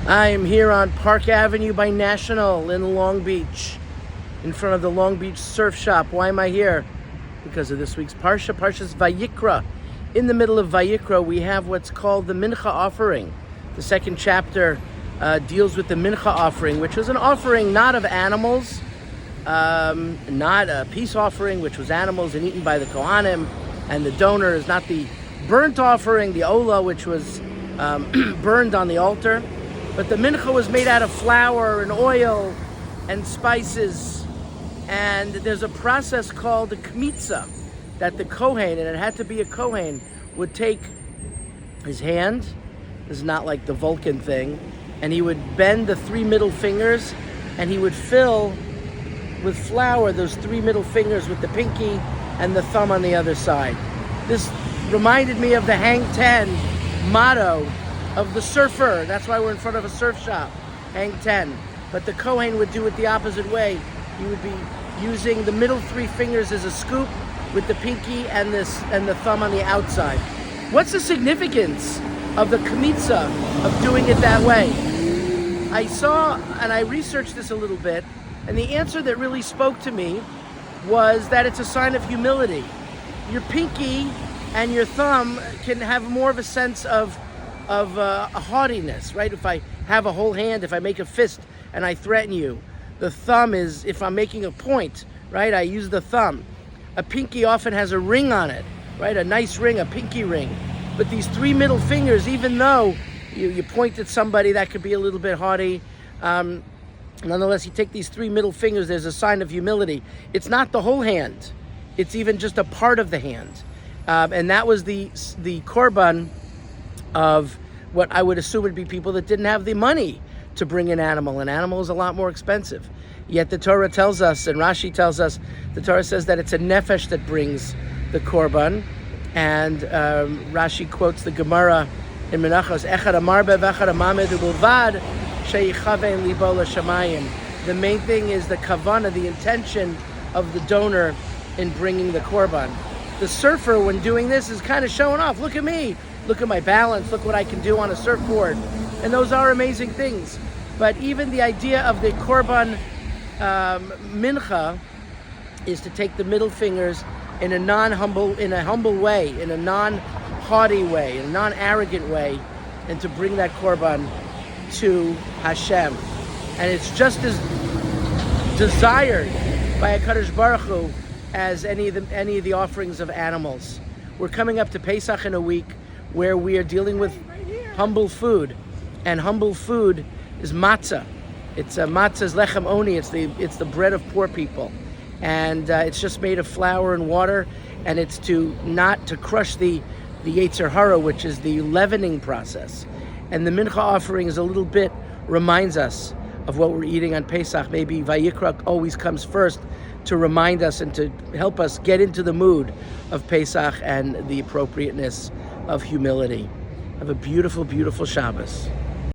I am here on Park Avenue by National in Long Beach, in front of the Long Beach Surf Shop. Why am I here? Because of this week's Parsha, Parsha's Vayikra. In the middle of Vayikra, we have what's called the mincha offering. The second chapter deals with the mincha offering, which was an offering not of animals, not a peace offering, which was animals and eaten by the Kohanim and the donors, not the burnt offering, the olah, which was burned on the altar. But the mincha was made out of flour and oil and spices. And there's a process called the kometz that the Kohen, and it had to be a Kohen, would take his hand, this is not like the Vulcan thing, and he would bend the three middle fingers, and he would fill with flour those three middle fingers with the pinky and the thumb on the other side. This reminded me of the Hang Ten motto of the surfer. That's why we're in front of a surf shop, Hang Ten. But the Kohen would do it the opposite way. He would be using the middle three fingers as a scoop with the pinky and the thumb on the outside. What's the significance of the kometz of doing it that way? I saw, and I researched this a little bit, and the answer that really spoke to me was that it's a sign of humility. Your pinky and your thumb can have more of a sense of a haughtiness, right? If I have a whole hand, if I make a fist and I threaten you, the thumb is, if I'm making a point, right? I use the thumb. A pinky often has a ring on it, right? A nice ring, a pinky ring. But these three middle fingers, even though you point at somebody, that could be a little bit haughty, nonetheless, you take these three middle fingers, there's a sign of humility. It's not the whole hand. It's even just a part of the hand. And that was the korban of what I would assume would be people that didn't have the money to bring an animal. An animal is a lot more expensive. Yet the Torah tells us, and Rashi tells us, the Torah says that it's a nefesh that brings the korban. And Rashi quotes the Gemara in Menachos, Echad amarbe v'echad amamed u'bulvad sheyichavein libo l'shamayim. The main thing is the kavana, the intention of the donor in bringing the korban. The surfer, when doing this, is kind of showing off. Look at me. Look at my balance. Look what I can do on a surfboard. And those are amazing things. But even the idea of the korban mincha is to take the middle fingers in a humble way, in a non-haughty way, in a non-arrogant way, and to bring that korban to Hashem. And it's just as desired by HaKadosh Baruch Hu as any of the offerings of animals. We're coming up to Pesach in a week where we are dealing with humble food, and humble food is matzah. It's matzah's lechem oni. It's the bread of poor people, and it's just made of flour and water, and it's not to crush the yetzer hara, which is the leavening process. And the mincha offering is a little bit reminds us of what we're eating on Pesach. Maybe Vayikra always comes first to remind us and to help us get into the mood of Pesach and the appropriateness of humility. Have a beautiful, beautiful Shabbos.